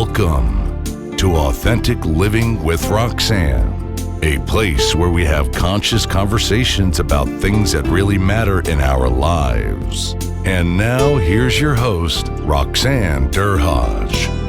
Welcome to Authentic Living with Roxanne, a place where we have conscious conversations about things that really matter in our lives. And now here's your host, Roxanne Derhaj.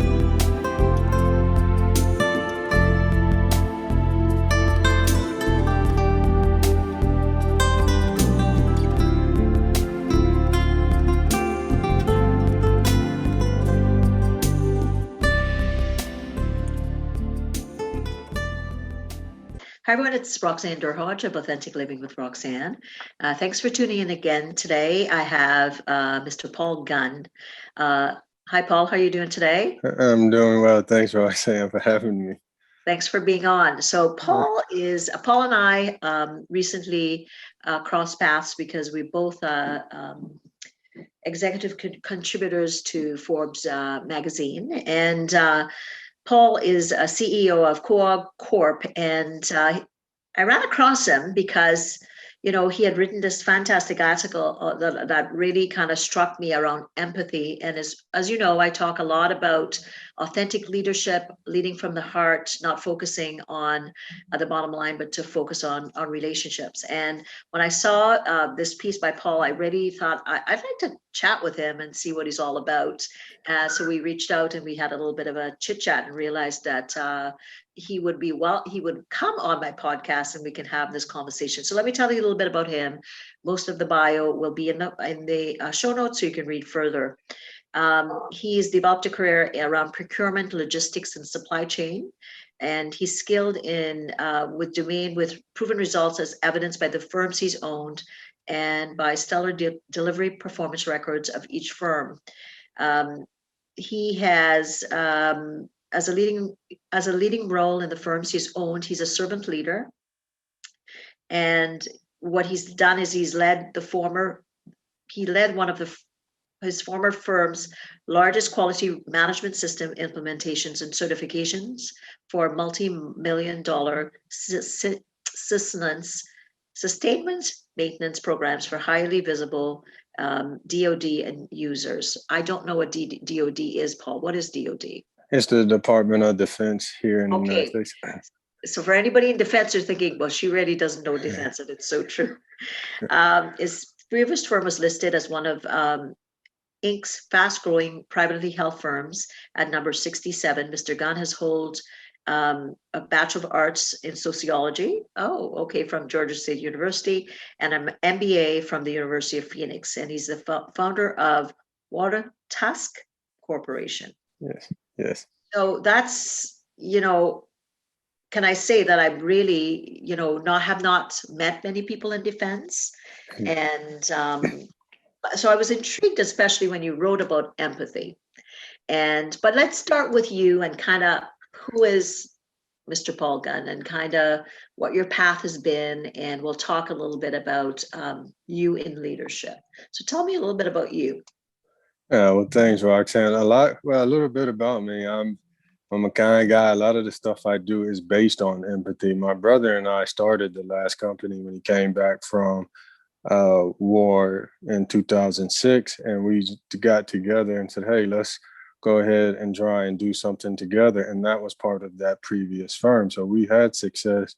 Hi, everyone. It's Roxanne Derhaj of Authentic Living with Roxanne. Thanks for tuning in again today. I have Mr. Paul Gunn. Hi, Paul. How are you doing today? I'm doing well. Thanks, Roxanne, for having me. Thanks for being on. So Paul and I recently crossed paths because we both executive contributors to Forbes magazine, and Paul is a CEO of Co-op Corp, and I ran across him because, he had written this fantastic article that really kind of struck me around empathy. And as you know, I talk a lot about authentic leadership, leading from the heart, not focusing on the bottom line, but to focus on relationships. And when I saw this piece by Paul, I really thought I'd like to chat with him and see what he's all about. So we reached out and we had a little bit of a chit chat and realized that he would come on my podcast and we can have this conversation. So let me tell you a little bit about him. Most of the bio will be in the show notes, so you can read further. He's developed a career around procurement, logistics, and supply chain. And he's skilled in with proven results as evidenced by the firms he's owned and by stellar delivery performance records of each firm. He has as a leading role in the firms he's owned. He's a servant leader, and what he's done is he led one of his former firm's largest quality management system implementations and certifications for multi-million-dollar sustainment maintenance programs for highly visible DoD and users. I don't know what DoD is, Paul. What is DoD? It's the Department of Defense here in the United States. So for anybody in defense, you're thinking, well, she really doesn't know defense, and it's so true. His previous firm was listed as one of Inc.'s fast-growing privately held firms at number 67. Mr. Gunn has held a Bachelor of Arts in Sociology, from Georgia State University, and an MBA from the University of Phoenix. And he's the founder of Water Tusk Corporation. Yes. So that's, can I say that I really, have not met many people in defense. And so I was intrigued, especially when you wrote about empathy. But let's start with you and kind of who is Mr. Paul Gunn and kind of what your path has been. And we'll talk a little bit about you in leadership. So tell me a little bit about you. Yeah, well, thanks, Roxanne. A little bit about me. I'm a kind guy. A lot of the stuff I do is based on empathy. My brother and I started the last company when he came back from war in 2006, and we got together and said, hey, let's go ahead and try and do something together. And that was part of that previous firm. So we had success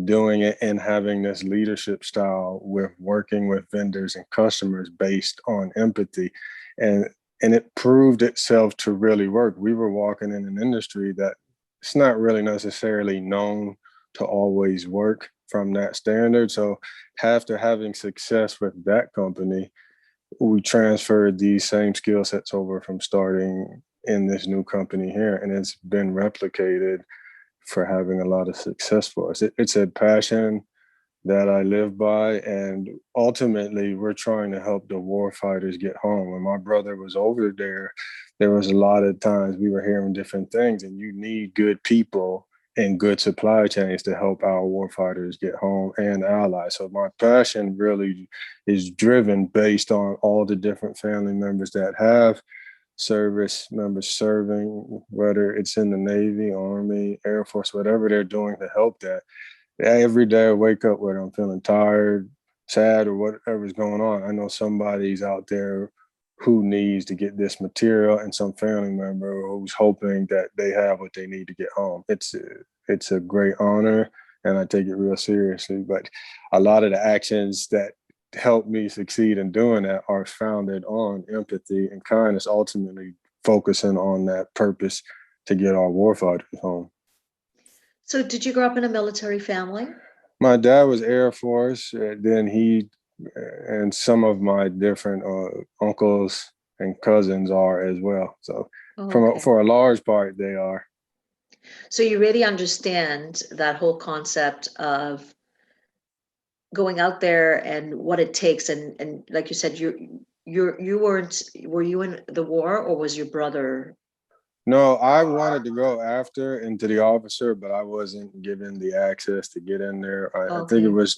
doing it and having this leadership style with working with vendors and customers based on empathy. And it proved itself to really work. We were walking in an industry that it's not really necessarily known to always work from that standard. So after having success with that company, we transferred these same skill sets over from starting in this new company here. And it's been replicated for having a lot of success for us. It's a passion that I live by. And ultimately, we're trying to help the war fighters get home. When my brother was over there was a lot of times we were hearing different things, and you need good people and good supply chains to help our war fighters get home and allies. So my passion really is driven based on all the different family members that have service members serving, whether it's in the Navy, Army, Air Force, whatever they're doing to help that. Every day I wake up whether I'm feeling tired, sad, or whatever's going on, I know somebody's out there who needs to get this material and some family member who's hoping that they have what they need to get home. It's a great honor, and I take it real seriously. But a lot of the actions that help me succeed in doing that are founded on empathy and kindness, ultimately focusing on that purpose to get our warfighters home. So did you grow up in a military family? My dad was Air Force. Then he and some of my different uncles and cousins are as well. So for a large part, they are. So you really understand that whole concept of going out there and what it takes, and like you said, were you in the war, or was your brother? No, I wanted to go after into the officer, but I wasn't given the access to get in there. I think it was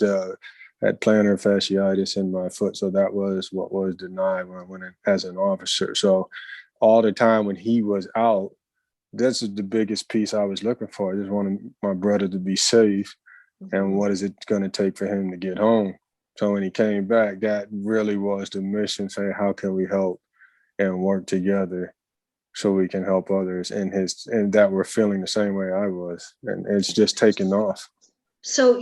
had plantar fasciitis in my foot, so that was what was denied when I went in as an officer. So all the time when he was out, this is the biggest piece I was looking for. I just wanted my brother to be safe, and what is it going to take for him to get home? So when he came back, that really was the mission, saying, how can we help and work together so we can help others and that we're feeling the same way I was. And it's just taken off. So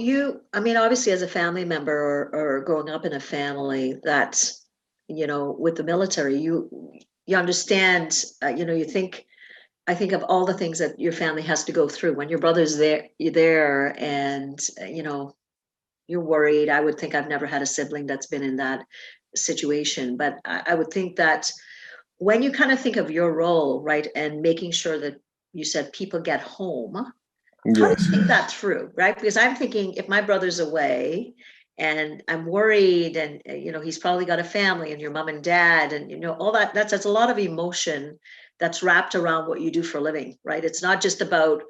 obviously as a family member or growing up in a family that's, with the military, you understand, I think of all the things that your family has to go through when your brother's there, you're there, and, you're worried. I would think I've never had a sibling that's been in that situation, but I would think that when you kind of think of your role, right, and making sure that you said people get home, how do you think that through, right? Because I'm thinking if my brother's away and I'm worried and, he's probably got a family and your mom and dad and, all that's a lot of emotion that's wrapped around what you do for a living, right? It's not just about,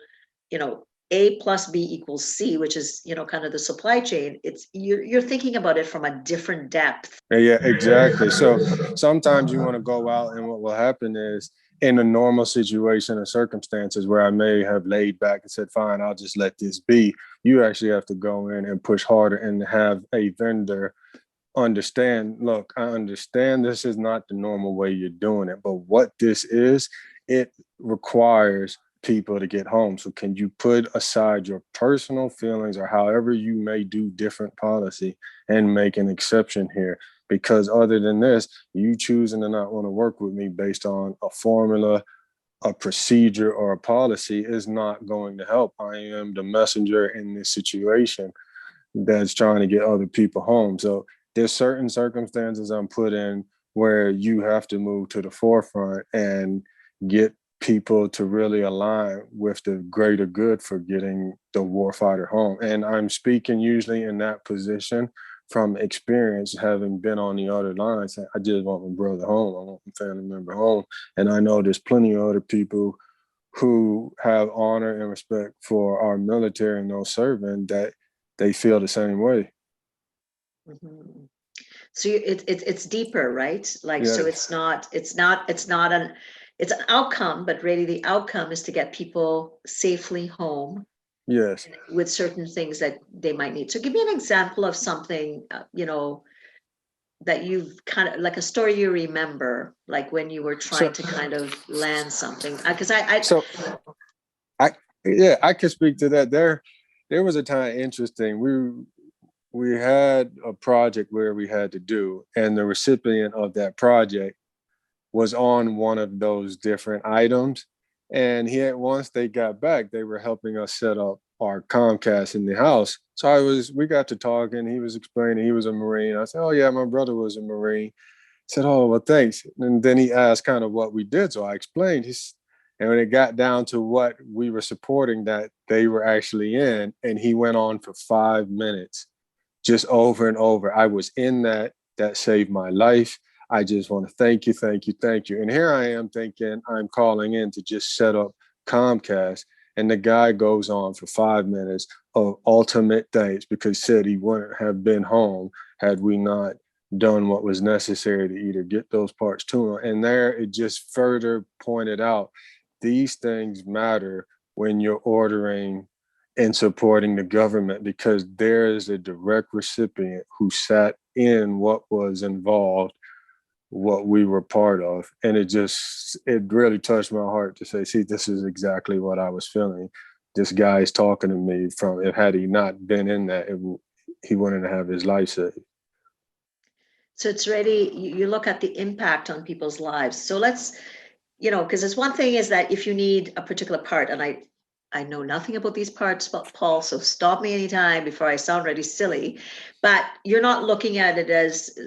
A plus B equals C, which is, kind of the supply chain. It's you're thinking about it from a different depth. Yeah, exactly. So sometimes you want to go out, and what will happen is in a normal situation or circumstances where I may have laid back and said, fine, I'll just let this be. You actually have to go in and push harder and have a vendor understand, look, I understand this is not the normal way you're doing it, but what this is, it requires people to get home. So can you put aside your personal feelings or however you may do different policy and make an exception here? Because other than this, you choosing to not want to work with me based on a formula, a procedure, or a policy is not going to help. I am the messenger in this situation that's trying to get other people home. So there's certain circumstances I'm put in where you have to move to the forefront and get people to really align with the greater good for getting the warfighter home. And I'm speaking usually in that position from experience, having been on the other lines. I just want my brother home. I want my family member home. And I know there's plenty of other people who have honor and respect for our military and those serving that they feel the same way. Mm-hmm. So it's deeper, right? Like, yes. So it's an outcome, but really the outcome is to get people safely home. Yes. With certain things that they might need. So give me an example of something, that you've kind of like a story you remember, like when you were trying to kind of land something. Because I can speak to that. There was a time interesting. We had a project where we had to do, and the recipient of that project was on one of those different items. And once they got back, they were helping us set up our Comcast in the house. So we got to talking. He was explaining he was a Marine. I said, oh yeah, my brother was a Marine. He said, oh, well, thanks. And then he asked kind of what we did. So I explained. And when it got down to what we were supporting that they were actually in, and he went on for 5 minutes, just over and over. I was in that saved my life. I just want to thank you, thank you, thank you. And here I am thinking I'm calling in to just set up Comcast. And the guy goes on for 5 minutes of ultimate thanks because he said he wouldn't have been home had we not done what was necessary to either get those parts to him. And there it just further pointed out these things matter when you're ordering and supporting the government, because there is a direct recipient who sat in what was involved what we were part of. And it really touched my heart to say, see, this is exactly what I was feeling. This guy is talking to me from, if had he not been in that, he wouldn't have his life saved. So it's really, you look at the impact on people's lives. So let's, because it's one thing is that if you need a particular part, and I know nothing about these parts, Paul, so stop me anytime before I sound really silly, but you're not looking at it as,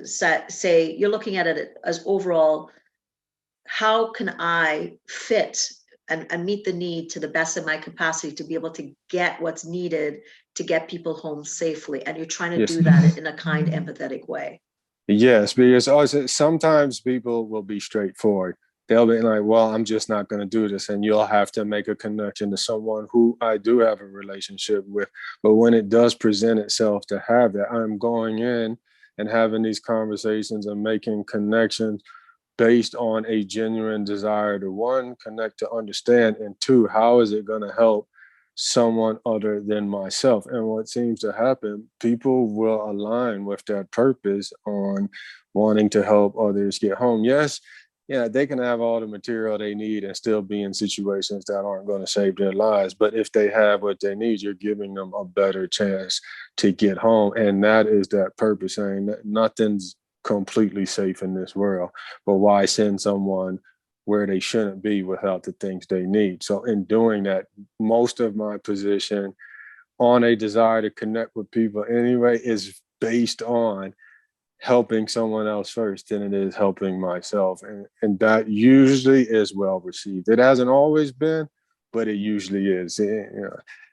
say, you're looking at it as overall, how can I fit and meet the need to the best of my capacity to be able to get what's needed to get people home safely? And you're trying to do that in a kind, empathetic way. Yes, because also sometimes people will be straightforward. They'll be like, well, I'm just not going to do this. And you'll have to make a connection to someone who I do have a relationship with. But when it does present itself to have that, I'm going in and having these conversations and making connections based on a genuine desire to, one, connect, to understand, and two, how is it going to help someone other than myself? And what seems to happen, people will align with that purpose on wanting to help others get home. Yes, yeah, they can have all the material they need and still be in situations that aren't going to save their lives. But if they have what they need, you're giving them a better chance to get home. And that is that purpose, saying that nothing's completely safe in this world, but why send someone where they shouldn't be without the things they need? So in doing that, most of my position on a desire to connect with people anyway is based on helping someone else first than it is helping myself. And that usually is well received. It hasn't always been, but it usually is.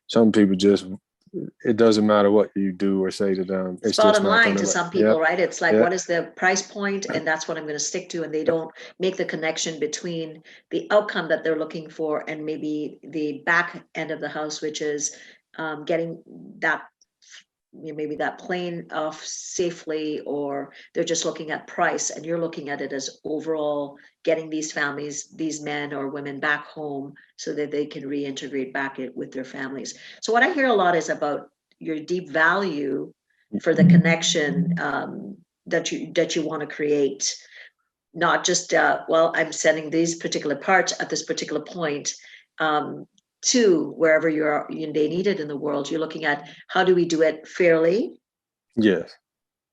Some people just, it doesn't matter what you do or say to them. It's bottom line to some people, right? It's like, what is the price point? And that's what I'm going to stick to. And they don't make the connection between the outcome that they're looking for and maybe the back end of the house, which is getting that, maybe that plane off safely, or they're just looking at price, and you're looking at it as overall getting these families, these men or women back home so that they can reintegrate back with their families. So what I hear a lot is about your deep value for the connection that you want to create, not just well, I'm sending these particular parts at this particular point to wherever they need it in the world. You're looking at, how do we do it fairly? Yes.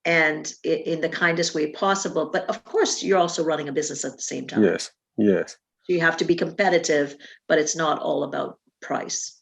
And in the kindest way possible. But of course, you're also running a business at the same time. Yes. Yes. So you have to be competitive, but it's not all about price.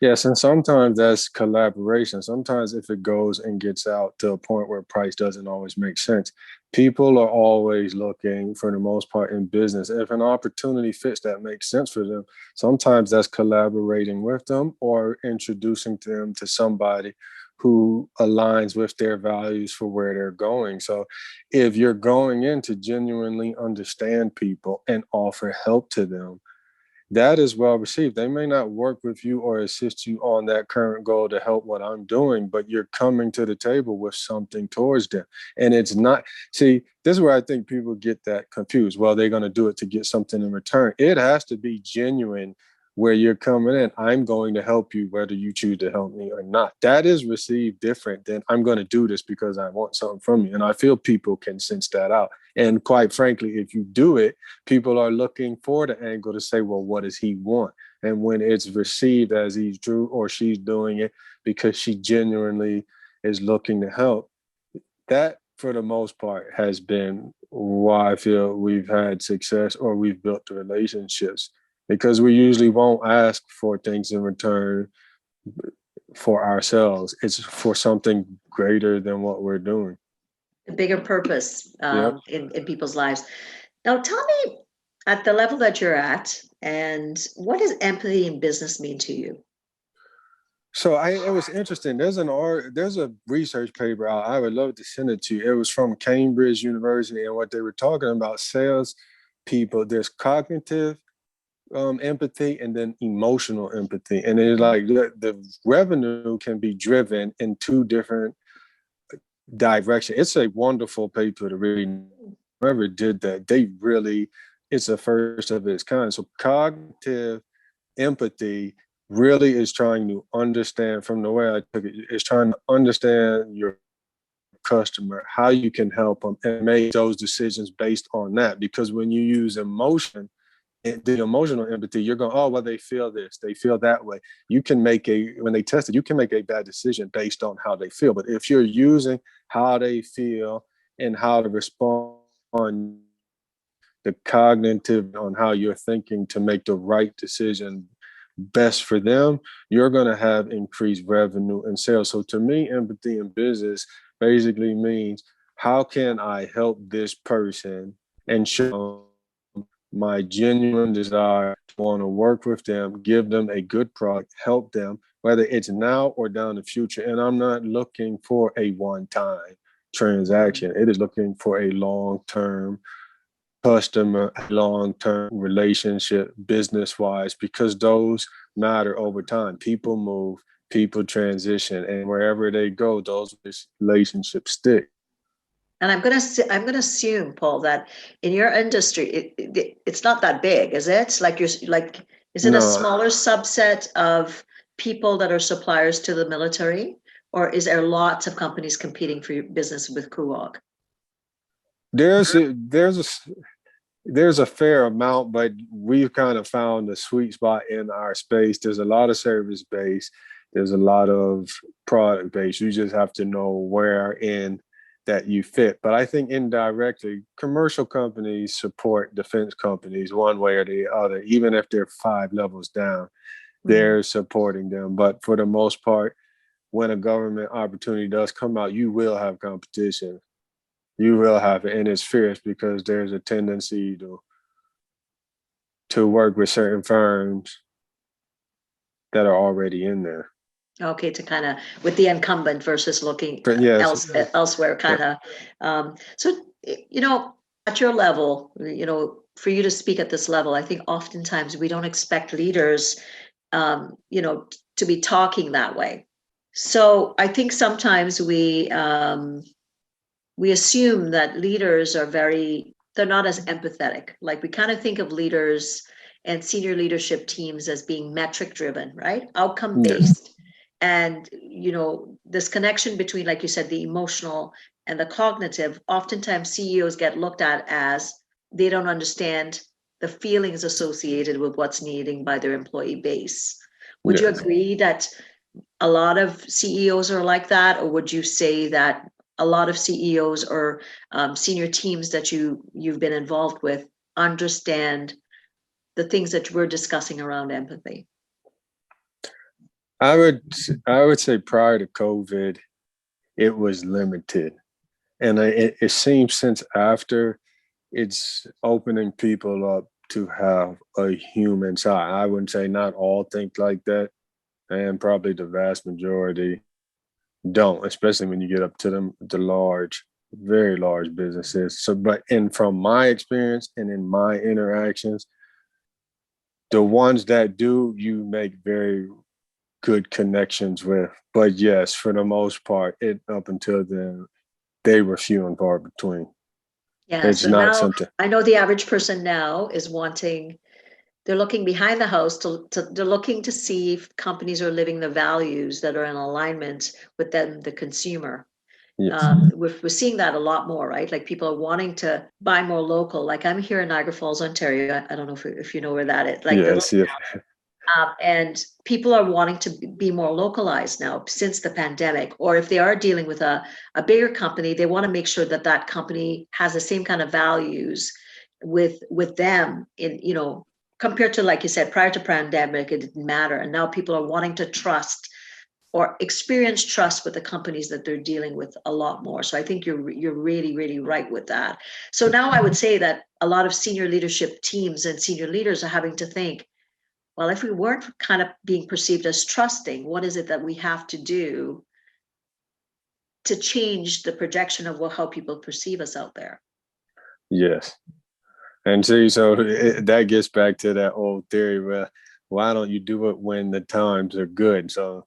Yes, and sometimes that's collaboration. Sometimes if it goes and gets out to a point where price doesn't always make sense, people are always looking, for the most part, in business. If an opportunity fits that makes sense for them, sometimes that's collaborating with them or introducing them to somebody who aligns with their values for where they're going. So if you're going in to genuinely understand people and offer help to them, that is well received. They may not work with you or assist you on that current goal to help what I'm doing, but you're coming to the table with something towards them. And it's not, see, this is where I think people get that confused. Well, they're going to do it to get something in return. It has to be genuine where you're coming in. I'm going to help you whether you choose to help me or not. That is received different than I'm going to do this because I want something from you. And I feel people can sense that out. And quite frankly, if you do it, people are looking for the angle to say, well, what does he want? And when it's received as he's Drew or she's doing it because she genuinely is looking to help, that for the most part has been why I feel we've had success or we've built the relationships, because we usually won't ask for things in return for ourselves. It's for something greater than what we're doing. A bigger purpose Yep. in people's lives. Now, tell me, at the level that you're at, and what does empathy in business mean to you? So it was interesting. There's a research paper out. I would love to send it to you. It was from Cambridge University, and what they were talking about, sales people, there's cognitive empathy and then emotional empathy. And it's like the revenue can be driven in two different directions. It's a wonderful paper to read. Whoever did that, it's a first of its kind. So cognitive empathy really is trying to understand, from the way I took it, is trying to understand your customer, how you can help them, and make those decisions based on that. Because when you use emotion, the emotional empathy, you're going, oh, well, they feel this, they feel that way. You can make when they test it, you can make a bad decision based on how they feel. But if you're using how they feel and how to respond, the cognitive on how you're thinking to make the right decision best for them, you're going to have increased revenue and sales. So to me, empathy in business basically means, how can I help this person and show my genuine desire to want to work with them, give them a good product, help them, whether it's now or down the future. And I'm not looking for a one-time transaction. It is looking for a long-term customer, long-term relationship, business-wise, because those matter over time. People move, people transition, and wherever they go, those relationships stick. And I'm gonna assume, Paul, that in your industry, it's not that big, is it? Is it a smaller subset of people that are suppliers to the military, or is there lots of companies competing for your business with Kuwok? There's a fair amount, but we've kind of found a sweet spot in our space. There's a lot of service base. There's a lot of product base. You just have to know where in that you fit. But I think indirectly, commercial companies support defense companies one way or the other, even if they're 5 levels down, they're supporting them. But for the most part, when a government opportunity does come out, you will have competition. You will have it, and it's fierce because there's a tendency to work with certain firms that are already in there. Okay, to kind of with the incumbent versus looking elsewhere, kind of. So, at your level, for you to speak at this level, I think oftentimes we don't expect leaders, to be talking that way. So I think sometimes we assume that leaders they're not as empathetic. Like, we kind of think of leaders and senior leadership teams as being metric driven, right? Outcome based. Yes. And, this connection between, like you said, the emotional and the cognitive, oftentimes CEOs get looked at as they don't understand the feelings associated with what's needed by their employee base. Would you agree that a lot of CEOs are like that? Or would you say that a lot of CEOs or senior teams that you've been involved with understand the things that we're discussing around empathy? I would say prior to COVID, it was limited. And it seems since after, it's opening people up to have a human side. I wouldn't say not all think like that, and probably the vast majority don't, especially when you get up to the large, very large businesses. So, from my experience and in my interactions, the ones that do, you make very good connections with. But yes, for the most part, up until then, they were few and far between. Yeah, it's so not now something. I know the average person now is they're looking behind the house they're looking to see if companies are living the values that are in alignment with them, the consumer. Yes. We're seeing that a lot more, right? Like, people are wanting to buy more local. Like, I'm here in Niagara Falls, Ontario. I don't know if you know where that is. Like, yes. And people are wanting to be more localized now since the pandemic, or if they are dealing with a bigger company, they want to make sure that company has the same kind of values with them compared to, like you said, prior to pandemic, it didn't matter. And now people are wanting to trust or experience trust with the companies that they're dealing with a lot more. So I think you're really, really right with that. So now I would say that a lot of senior leadership teams and senior leaders are having to think, well, if we weren't kind of being perceived as trusting, what is it that we have to do to change the projection of how people perceive us out there? Yes. And see, so that gets back to that old theory where, why don't you do it when the times are good? So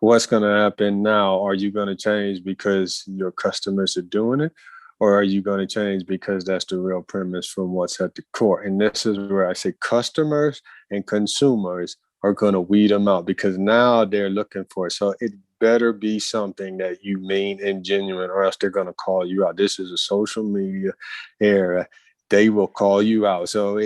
what's going to happen now? Are you going to change because your customers are doing it? Or are you going to change because that's the real premise from what's at the core? And this is where I say customers and consumers are going to weed them out, because now they're looking for it. So it better be something that you mean and genuine, or else they're going to call you out. This is a social media era. They will call you out. So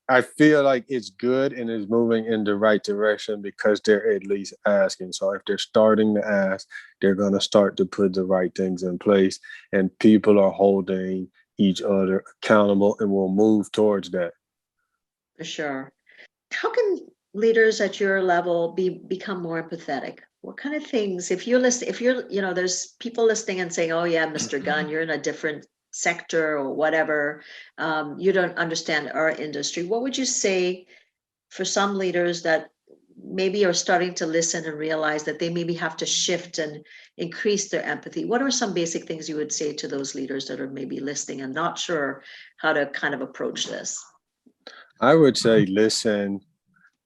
I feel like it's good and is moving in the right direction because they're at least asking. So if they're starting to ask, they're going to start to put the right things in place, and people are holding each other accountable, and will move towards that. For sure. How can leaders at your level become more empathetic? What kind of things, if you're, there's people listening and saying, oh yeah, Mr. Gunn, you're in a different sector or whatever, you don't understand our industry. What would you say for some leaders that maybe are starting to listen and realize that they maybe have to shift and increase their empathy? What are some basic things you would say to those leaders that are maybe listening and not sure how to kind of approach this? I would say listen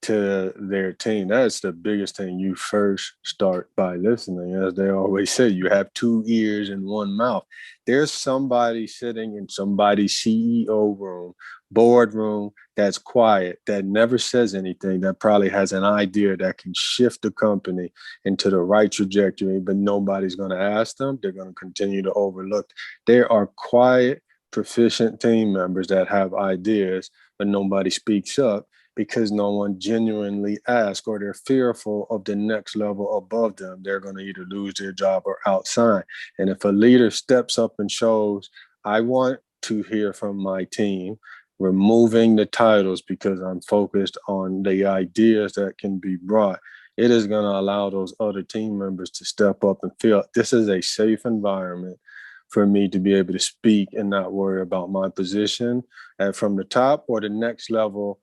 to their team. That's the biggest thing. You first start by listening. As they always say, you have 2 ears and 1 mouth. There's somebody sitting in somebody's CEO room, boardroom, that's quiet, that never says anything, that probably has an idea that can shift the company into the right trajectory, but nobody's going to ask them. They're going to continue to overlook. There are quiet, proficient team members that have ideas, but nobody speaks up, because no one genuinely asks, or they're fearful of the next level above them. They're going to either lose their job or outshine. And if a leader steps up and shows, I want to hear from my team, removing the titles because I'm focused on the ideas that can be brought, it is going to allow those other team members to step up and feel this is a safe environment for me to be able to speak and not worry about my position from the top or the next level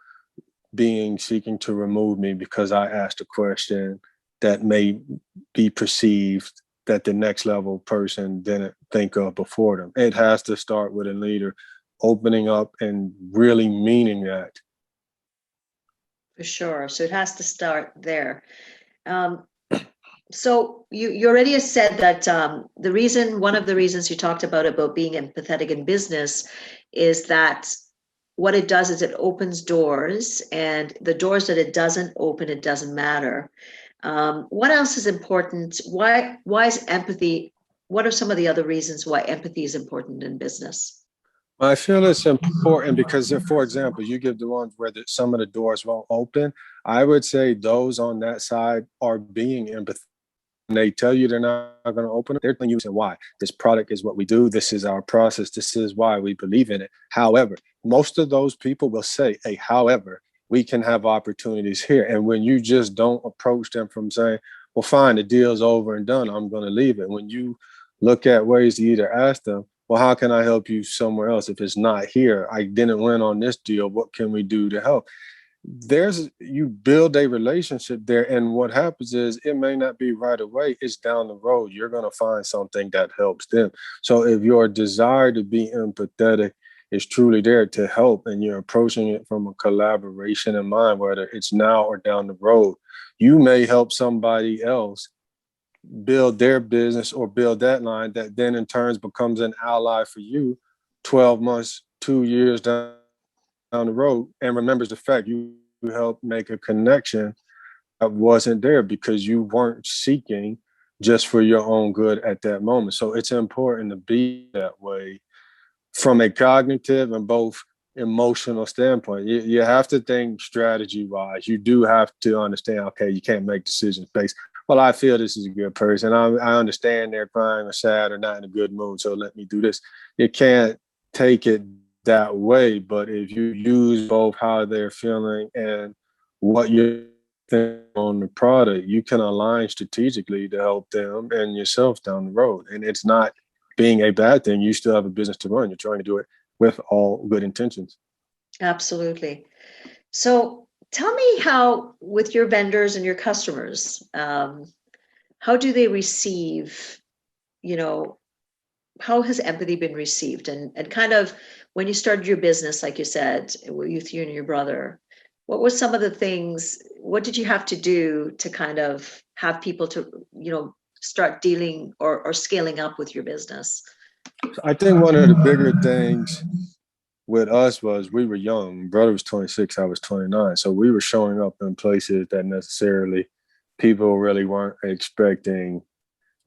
being seeking to remove me because I asked a question that may be perceived that the next level person didn't think of before them. It has to start with a leader opening up and really meaning that. For sure. So it has to start there. So you already said that one of the reasons you talked about being empathetic in business is that what it does is it opens doors, and the doors that it doesn't open, it doesn't matter. What else is important? Why is empathy? What are some of the other reasons why empathy is important in business? I feel it's important because if, for example, you give the ones where some of the doors won't open, I would say those on that side are being empathetic. When they tell you they're not going to open it, they're telling you why. This product is what we do. This is our process. This is why we believe in it. However, most of those people will say, hey, however, we can have opportunities here. And when you just don't approach them from saying, well, fine, the deal's over and done, I'm going to leave it. When you look at ways to either ask them, well, how can I help you somewhere else? If it's not here, I didn't win on this deal. What can we do to help? You build a relationship there, and what happens is it may not be right away, it's down the road. You're going to find something that helps them. So if your desire to be empathetic is truly there to help, and you're approaching it from a collaboration in mind, whether it's now or down the road, you may help somebody else build their business or build that line that then in turn becomes an ally for you 12 months, 2 years down the road, and remembers the fact you helped make a connection that wasn't there because you weren't seeking just for your own good at that moment. So it's important to be that way from a cognitive and both emotional standpoint. You have to think strategy wise. You do have to understand, okay, you can't make decisions based, well, I feel this is a good person. I understand they're crying or sad or not in a good mood, so let me do this. You can't take it that way, but if you use both how they're feeling and what you're thinking on the product, you can align strategically to help them and yourself down the road. And it's not being a bad thing. You still have a business to run. You're trying to do it with all good intentions. Absolutely. So tell me how, with your vendors and your customers, how do they receive, how has empathy been received? And kind of when you started your business, like you said, with you and your brother, what were some of the things, what did you have to do to kind of have people to, start dealing or scaling up with your business? I think one of the bigger things with us was we were young. Brother was 26, I was 29. So we were showing up in places that necessarily people really weren't expecting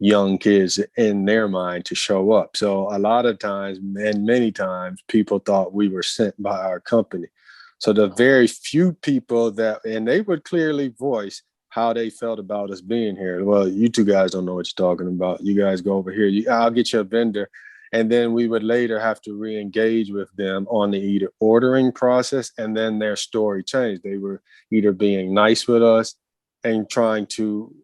young kids in their mind to show up. So a lot of times, and many times, people thought we were sent by our company. So the very few people that, and they would clearly voice how they felt about us being here. Well, you two guys don't know what you're talking about. You guys go over here. I'll get you a vendor. And then we would later have to re-engage with them on the either ordering process, and then their story changed. They were either being nice with us and trying to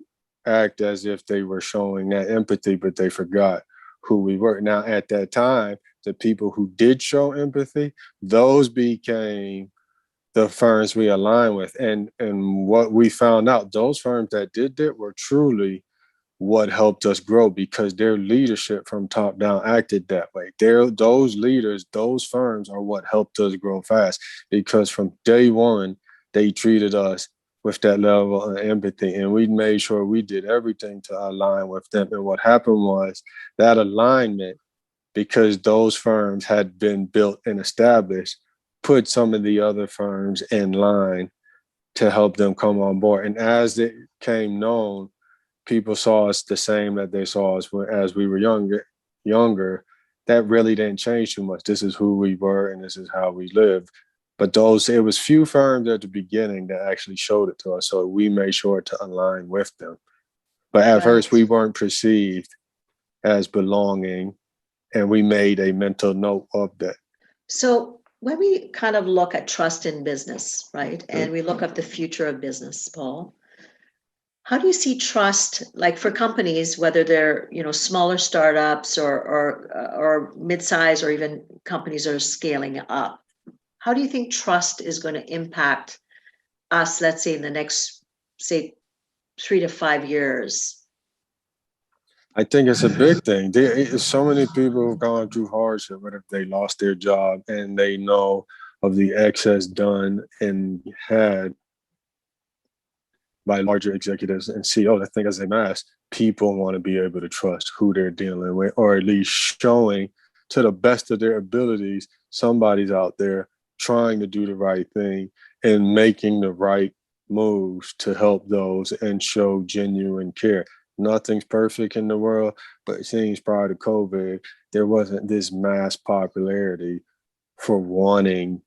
act as if they were showing that empathy, but they forgot who we were. Now, at that time, the people who did show empathy, those became the firms we align with. And what we found out, those firms that did that were truly what helped us grow, because their leadership from top down acted that way. Those leaders, those firms are what helped us grow fast, because from day one, they treated us with that level of empathy, and we made sure we did everything to align with them. And what happened was that alignment, because those firms had been built and established, put some of the other firms in line to help them come on board. And as it came known, people saw us the same that they saw us as we were younger. That really didn't change too much. This is who we were, and this is how we lived. But it was few firms at the beginning that actually showed it to us. So we made sure to align with them. But at first, we weren't perceived as belonging, and we made a mental note of that. So when we kind of look at trust in business, right, and we look at the future of business, Paul, how do you see trust, like for companies, whether they're smaller startups or mid-size, or even companies that are scaling up? How do you think trust is going to impact us, let's say in the next, say, 3 to 5 years? I think it's a big thing. So many people have gone through hardship, but if they lost their job and they know of the excess done and had by larger executives and CEOs, I think as a mass, people want to be able to trust who they're dealing with, or at least showing to the best of their abilities, somebody's out there trying to do the right thing and making the right moves to help those and show genuine care. Nothing's perfect in the world, but it seems prior to COVID, there wasn't this mass popularity for wanting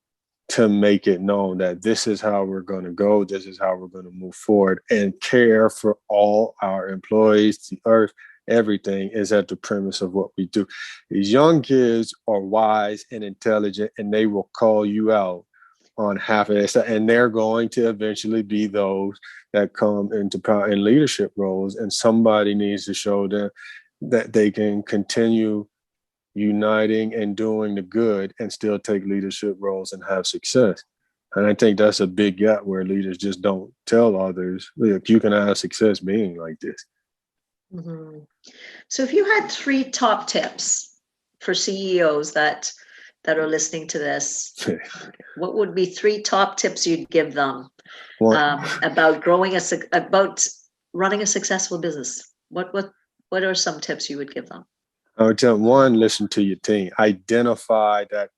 to make it known that this is how we're going to go, this is how we're going to move forward, and care for all our employees, the earth, everything is at the premise of what we do. These young kids are wise and intelligent, and they will call you out on half of this, and they're going to eventually be those that come into power and leadership roles, and somebody needs to show them that they can continue uniting and doing the good and still take leadership roles and have success. And I think that's a big gap where leaders just don't tell others, look, you can have success being like this. Mm-hmm. So if you had 3 top tips for CEOs that are listening to this, what would be 3 top tips you'd give them about running a successful business? What are some tips you would give them? I would tell them, 1, listen to your team. Identify that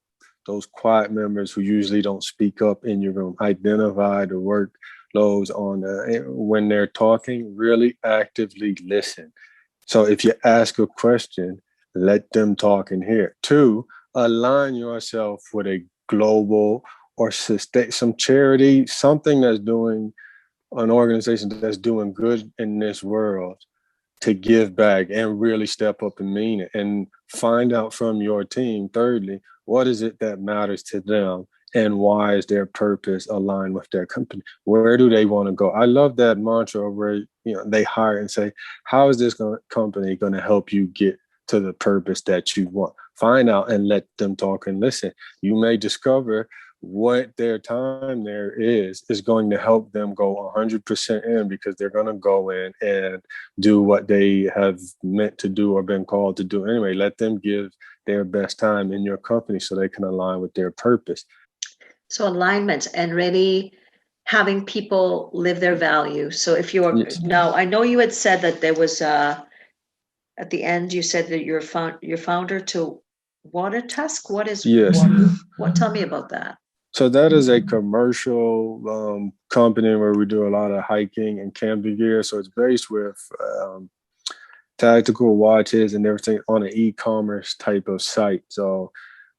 those quiet members who usually don't speak up in your room. Identify the workloads on when they're talking. Really actively listen. So if you ask a question, let them talk and hear. 2, align yourself with a global or some charity, something that's doing, an organization that's doing good in this world, to give back and really step up and mean it, and find out from your team. 3, what is it that matters to them, and why is their purpose aligned with their company? Where do they want to go? I love that mantra where they hire and say, how is this company going to help you get to the purpose that you want? Find out and let them talk and listen. You may discover what their time there is going to help them go 100% in, because they're going to go in and do what they have meant to do or been called to do anyway. Let them give their best time in your company so they can align with their purpose. So alignment and really having people live their value. So if you're now, I know you had said that there was at the end, you said that your founder to water task. What is yes. What? Tell me about that. So that is a commercial company where we do a lot of hiking and camping gear. So it's based with tactical watches and everything on an e-commerce type of site. So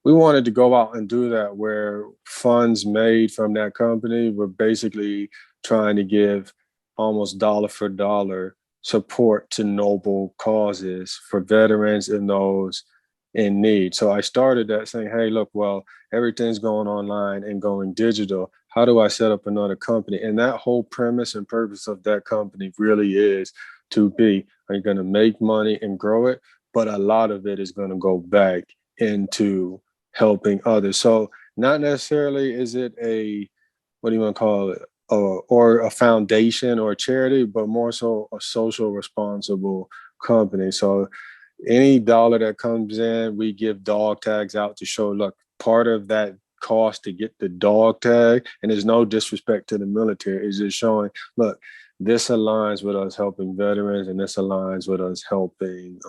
we wanted to go out and do that, where funds made from that company were basically trying to give almost dollar for dollar support to noble causes for veterans and those in need. So I started that saying, hey, look, well, everything's going online and going digital. How do I set up another company? And that whole premise and purpose of that company really is to be, are you going to make money and grow it? But a lot of it is going to go back into helping others. So not necessarily is it a, what do you want to call it? Or a foundation or a charity, but more so a social responsible company. So any dollar that comes in, we give dog tags out to show, look, part of that cost to get the dog tag, and there's no disrespect to the military, is just showing, look, this aligns with us helping veterans, and this aligns with us helping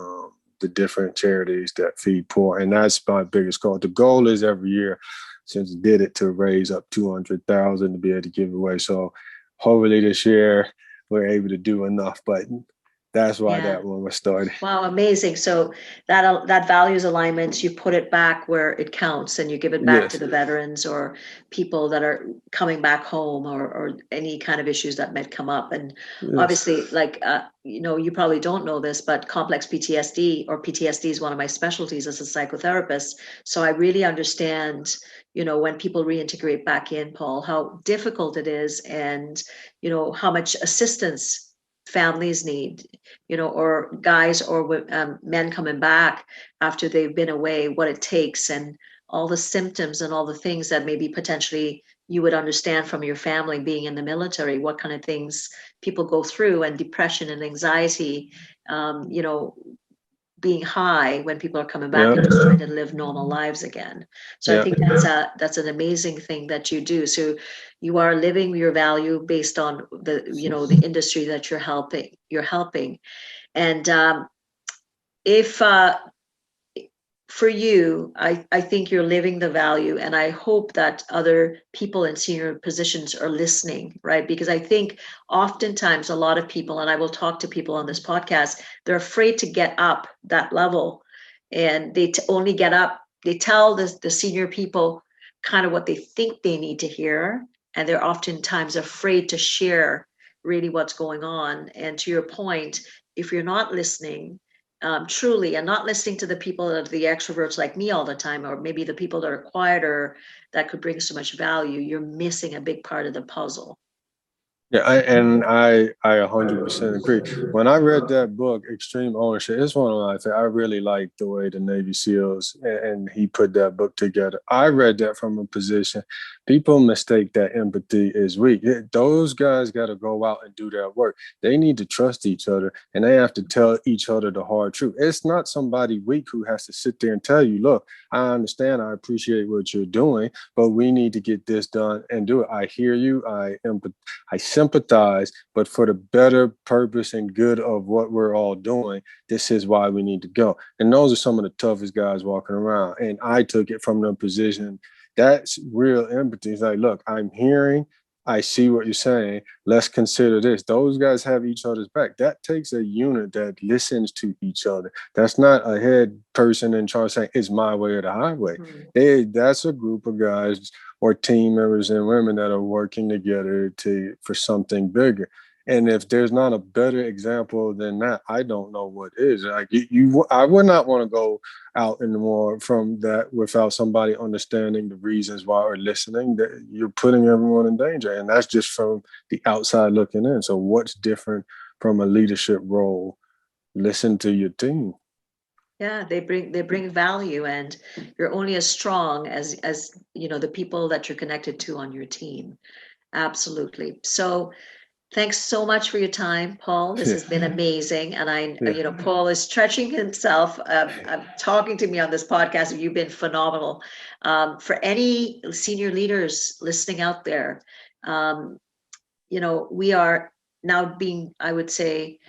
the different charities that feed poor. And that's my biggest goal. The goal is every year, since did it, to raise up 200,000 to be able to give away. So hopefully this year we're able to do enough, but that's why that one was started. Wow, amazing. So that values alignment, you put it back where it counts, and you give it back to the veterans or people that are coming back home, or any kind of issues that might come up. And obviously, like, you probably don't know this, but complex PTSD, or PTSD, is one of my specialties as a psychotherapist. So I really understand, when people reintegrate back in, Paul, how difficult it is, and, how much assistance families need, or guys or men coming back after they've been away, what it takes, and all the symptoms and all the things that maybe potentially you would understand from your family being in the military, what kind of things people go through, and depression and anxiety, being high when people are coming back and just trying to live normal lives again. So I think that's an amazing thing that you do. So you are living your value based on the industry that you're helping. And if for you, I think you're living the value, and I hope that other people in senior positions are listening, right? Because I think oftentimes a lot of people, and I will talk to people on this podcast, they're afraid to get up that level, and they only get up, they tell the senior people kind of what they think they need to hear, and they're oftentimes afraid to share really what's going on. And to your point, if you're not listening, truly, and not listening to the people that are the extroverts like me all the time, or maybe the people that are quieter that could bring so much value, you're missing a big part of the puzzle. Yeah, I 100% agree. When I read that book, Extreme Ownership, it's one of my favorites. I really like the way the Navy SEALs and he put that book together. I read that from a position. People mistake that empathy is weak. Those guys got to go out and do their work. They need to trust each other, and they have to tell each other the hard truth. It's not somebody weak who has to sit there and tell you, look, I understand, I appreciate what you're doing, but we need to get this done and do it. I hear you. I sympathize, but for the better purpose and good of what we're all doing, this is why we need to go. And those are some of the toughest guys walking around. And I took it from the position, that's real empathy. It's like, look, I'm hearing, I see what you're saying. Let's consider this. Those guys have each other's back. That takes a unit that listens to each other. That's not a head person in charge saying, it's my way or the highway. That's a group of guys or team members and women that are working together for something bigger. And if there's not a better example than that, I don't know what is. Like I would not want to go out anymore from that without somebody understanding the reasons why or listening. That you're putting everyone in danger, and that's just from the outside looking in. So what's different from a leadership role? Listen to your team. Yeah, they bring value, and you're only as strong as the people that you're connected to on your team. Absolutely. So thanks so much for your time, Paul. This has been amazing. And Paul is stretching himself, talking to me on this podcast. You've been phenomenal. For any senior leaders listening out there, we are now being, I would say,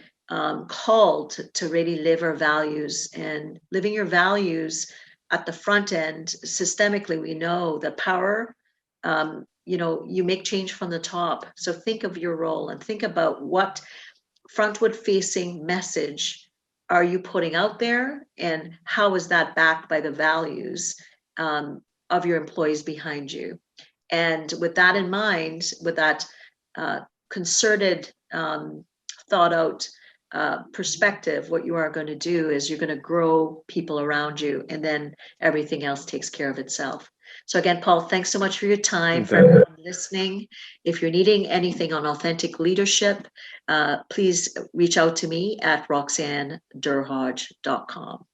called to really live our values, and living your values at the front end. Systemically, we know the power you make change from the top. So think of your role and think about what frontward facing message are you putting out there, and how is that backed by the values of your employees behind you. And with that in mind, with that concerted, thought out perspective, what you are going to do is you're going to grow people around you, and then everything else takes care of itself. So again, Paul, thanks so much for your time, for everyone listening. If you're needing anything on authentic leadership, please reach out to me at roxannedurhodge.com.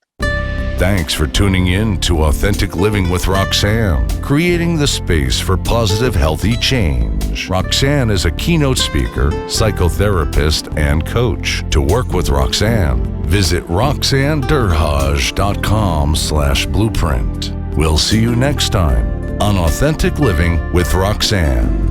Thanks for tuning in to Authentic Living with Roxanne, creating the space for positive, healthy change. Roxanne is a keynote speaker, psychotherapist, and coach. To work with Roxanne, visit roxannedurhodge.com/blueprint. We'll see you next time on Authentic Living with Roxanne.